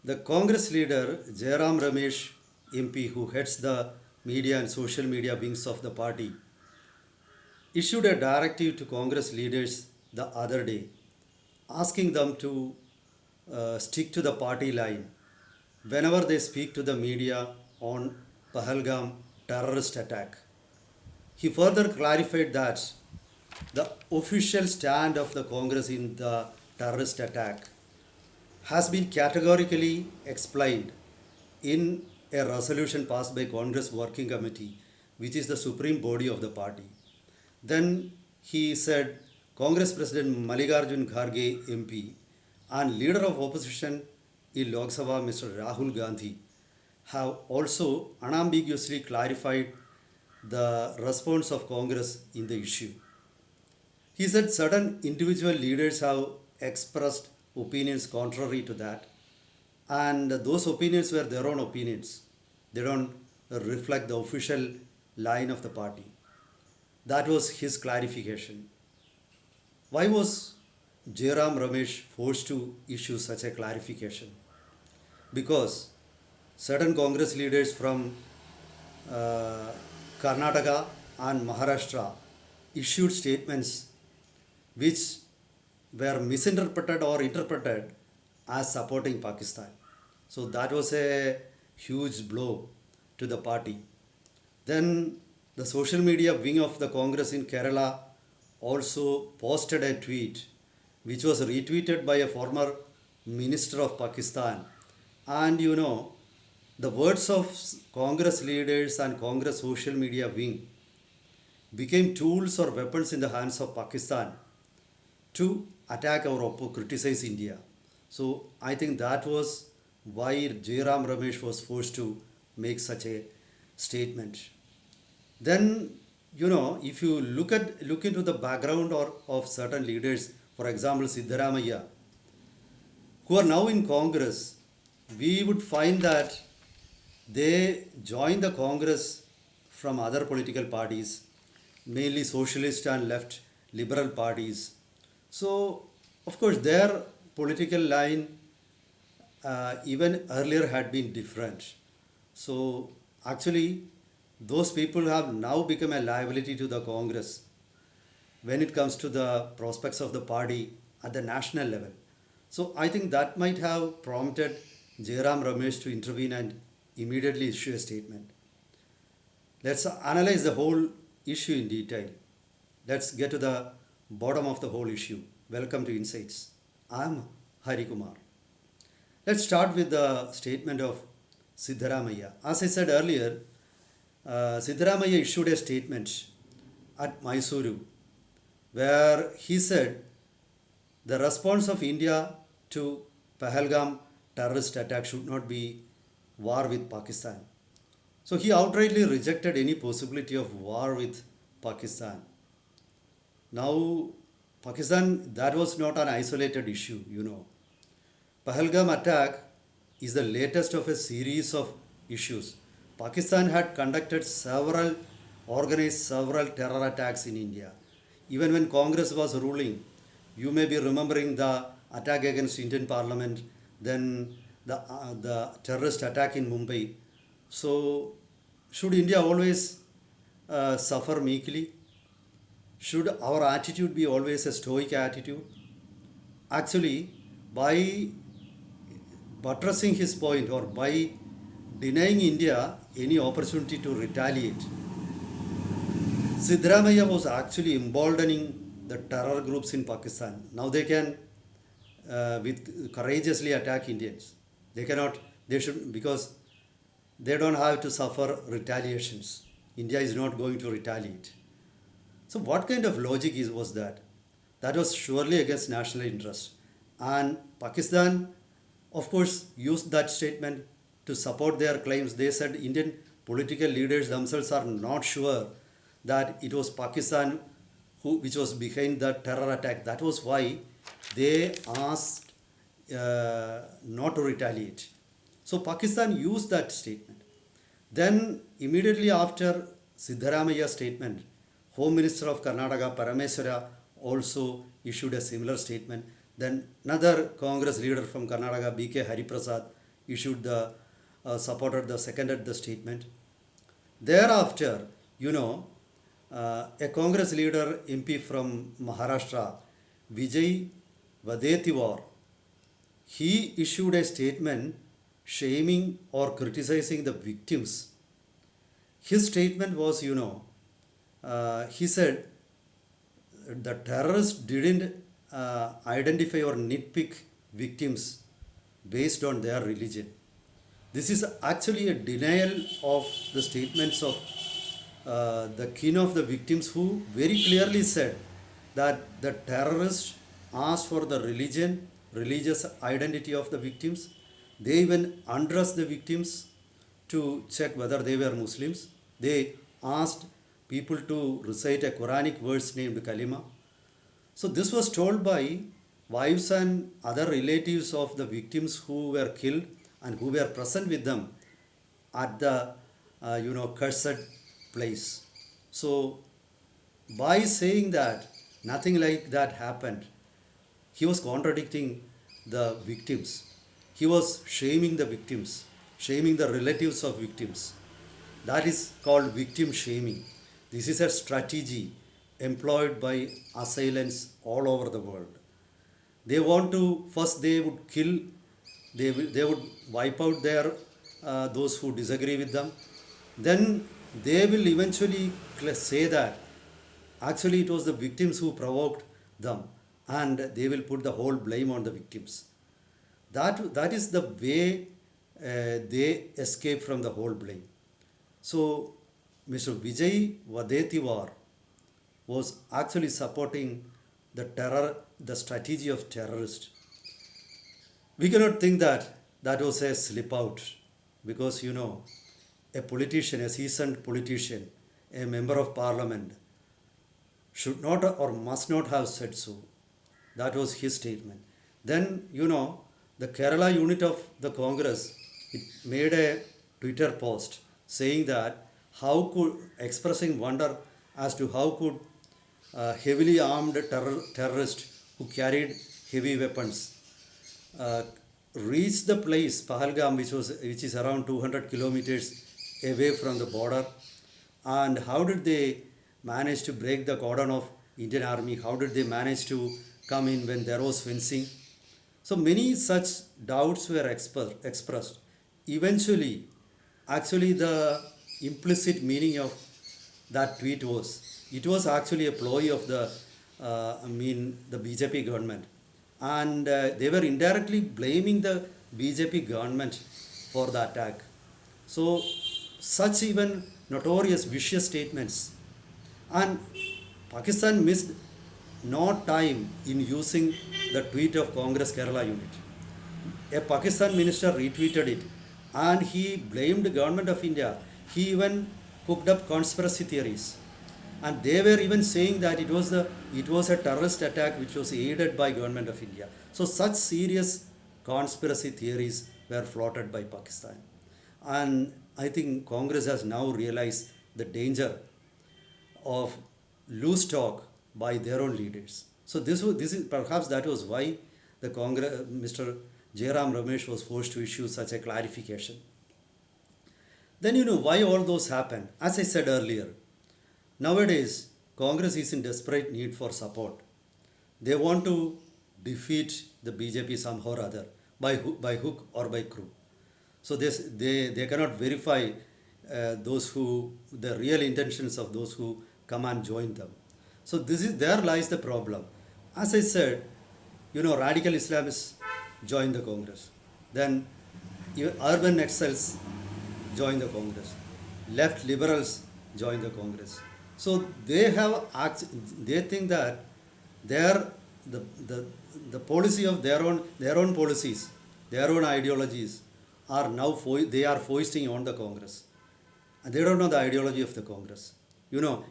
The Congress leader Jairam Ramesh MP, who heads the media and social media wings of the party, issued a directive to Congress leaders the other day, asking them to stick to the party line whenever they speak to the media on Pahalgam terrorist attack. He further clarified that the official stand of the Congress in the terrorist attack has been categorically explained in a resolution passed by Congress Working Committee, which is the supreme body of the party. Then he said Congress President Mallikarjun Kharge MP and leader of opposition in Lok Sabha Mr. Rahul Gandhi have also unambiguously clarified the response of Congress in the issue. He said certain individual leaders have expressed opinions contrary to that, and those opinions were their own opinions. They don't reflect the official line of the party. That was his clarification. Why was Jairam Ramesh forced to issue such a clarification? Because certain Congress leaders from uh, Karnataka and Maharashtra issued statements which were misinterpreted or interpreted as supporting Pakistan. So that was a huge blow to the party. Then the social media wing of the Congress in Kerala also posted a tweet which was retweeted by a former minister of Pakistan. And the words of Congress leaders and Congress social media wing became tools or weapons in the hands of Pakistan to attack or criticize India. So I think that was why Jairam Ramesh was forced to make such a statement. Then if you look into the background or of certain leaders, for example Siddaramaiah, who are now in Congress, we would find that they joined the Congress from other political parties, mainly socialist and left liberal parties. So, of course, their political line even earlier had been different. So, actually, those people have now become a liability to the Congress when it comes to the prospects of the party at the national level. So, I think that might have prompted Jairam Ramesh to intervene and immediately issue a statement. Let's analyze the whole issue in detail. Let's get to the bottom of the whole issue. Welcome to Insights. I'm Hari Kumar. Let's start with the statement of Siddaramaiah. As I said earlier, Siddaramaiah issued a statement at Mysuru where he said the response of India to Pahalgam terrorist attack should not be war with Pakistan. So he outrightly rejected any possibility of war with Pakistan. Now, Pakistan, that was not an isolated issue. Pahalgam attack is the latest of a series of issues. Pakistan had conducted organized several terror attacks in India. Even when Congress was ruling, you may be remembering the attack against Indian Parliament, then the terrorist attack in Mumbai. So, should India always suffer meekly? Should our attitude be always a stoic attitude? Actually, by buttressing his point or by denying India any opportunity to retaliate, Siddaramaiah was actually emboldening the terror groups in Pakistan. Now they can courageously attack Indians. They should, because they don't have to suffer retaliations. India is not going to retaliate. So what kind of logic was that? That was surely against national interest. And Pakistan, of course, used that statement to support their claims. They said Indian political leaders themselves are not sure that it was Pakistan which was behind the terror attack. That was why they asked not to retaliate. So Pakistan used that statement. Then immediately after Siddaramaiah's statement, Home Minister of Karnataka Parameswara also issued a similar statement. Then another Congress leader from Karnataka, B.K. Hariprasad, issued the supported the seconded the statement. Thereafter, a Congress leader MP from Maharashtra, Vijay Vadetiwar, he issued a statement shaming or criticizing the victims. His statement was, he said the terrorists didn't identify or nitpick victims based on their religion. This is actually a denial of the statements of the kin of the victims, who very clearly said that the terrorists asked for the religious identity of the victims. They even undressed the victims to check whether they were Muslims. They asked people to recite a Quranic verse named Kalima. So this was told by wives and other relatives of the victims who were killed and who were present with them at the cursed place. So by saying that nothing like that happened, he was contradicting the victims. He was shaming the victims, shaming the relatives of victims. That is called victim shaming. This is a strategy employed by assailants all over the world. They want to, first they would kill, they would wipe out their those who disagree with them. Then they will eventually say that actually it was the victims who provoked them, and they will put the whole blame on the victims. That is the way they escape from the whole blame. So Mr. Vijay Vadetiwar was actually supporting the strategy of terrorists. We cannot think that that was a slip out, because a politician, a seasoned politician, a member of parliament should not or must not have said so. That was his statement. Then, the Kerala unit of the Congress, it made a Twitter post saying that how could, expressing wonder as to how could heavily armed terrorists who carried heavy weapons reach the place Pahalgam, which is around 200 kilometers away from the border, and how did they manage to break the cordon of Indian army? How did they manage to come in when there was fencing? So many such doubts were expressed. Eventually, actually, the implicit meaning of that tweet was, it was actually a ploy of the BJP government, and they were indirectly blaming the BJP government for the attack. So such even notorious vicious statements, and Pakistan missed no time in using the tweet of Congress Kerala unit. A Pakistan minister retweeted it, and he blamed the government of India. He even cooked up conspiracy theories, and they were even saying that it was a terrorist attack which was aided by government of India. So such serious conspiracy theories were floated by Pakistan, and I think Congress has now realized the danger of loose talk by their own leaders. So this is perhaps that was why the Congress, Mr. Jairam Ramesh was forced to issue such a clarification. Then why all those happened. As I said earlier, nowadays Congress is in desperate need for support. They want to defeat the BJP somehow or other, by hook or by crook. So they cannot verify the real intentions of those who come and join them. So there lies the problem. As I said, radical Islamists join the Congress. Then urban exiles join the Congress. Left liberals join the Congress. So they think that the policy of their own policies, their own ideologies are now they are foisting on the Congress. And they don't know the ideology of the Congress.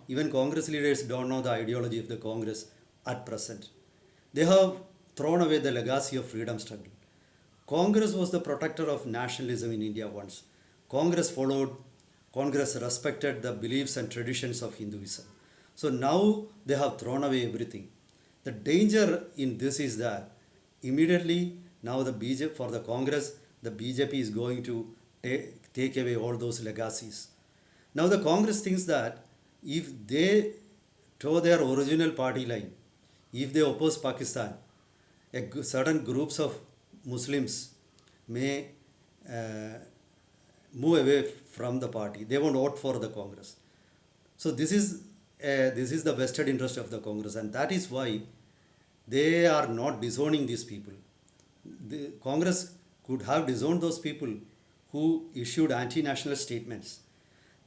Even Congress leaders don't know the ideology of the Congress at present. They have thrown away the legacy of freedom struggle. Congress was the protector of nationalism in India once. Congress respected the beliefs and traditions of Hinduism. So now they have thrown away everything. The danger in this is that immediately now for the Congress, the BJP is going to take away all those legacies. Now the Congress thinks that if they toe their original party line, if they oppose Pakistan, certain groups of Muslims may uh, move away from the party. They won't vote for the Congress. So this is the vested interest of the Congress, and that is why they are not disowning these people. The Congress could have disowned those people who issued anti-national statements.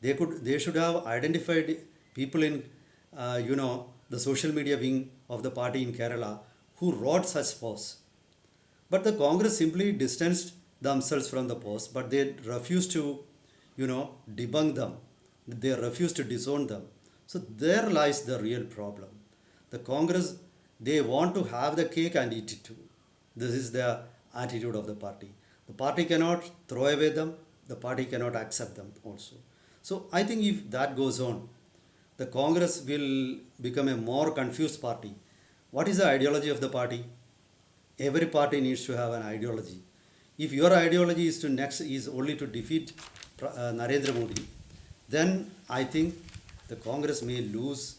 They should have identified people in the social media wing of the party in Kerala who wrote such posts. But the Congress simply distanced themselves from the posts, but they refused to, debunk them. They refused to disown them. So there lies the real problem. The Congress, they want to have the cake and eat it too. This is the attitude of the party. The party cannot throw away them. The party cannot accept them also. So I think if that goes on, the Congress will become a more confused party. What is the ideology of the party? Every party needs to have an ideology. If your ideology is only to defeat Narendra Modi, then I think the Congress may lose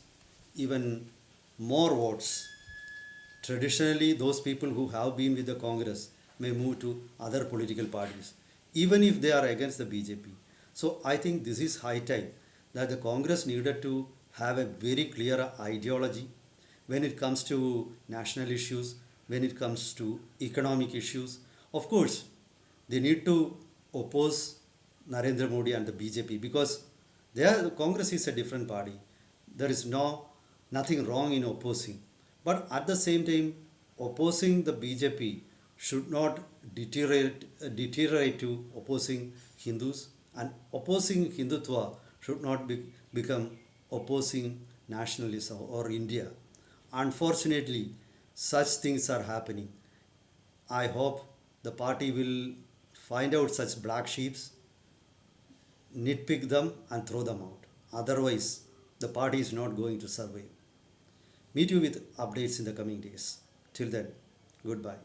even more votes. Traditionally, those people who have been with the Congress may move to other political parties, even if they are against the BJP. So I think this is high time that the Congress needed to have a very clear ideology when it comes to national issues, when it comes to economic issues. Of course, they need to oppose Narendra Modi and the BJP because Congress is a different party. There is nothing wrong in opposing. But at the same time, opposing the BJP should not deteriorate to opposing Hindus, and opposing Hindutva should not become opposing nationalism or India. Unfortunately, such things are happening. I hope the party will find out such black sheeps, nitpick them, and throw them out. Otherwise, the party is not going to survive. Meet you with updates in the coming days. Till then, goodbye.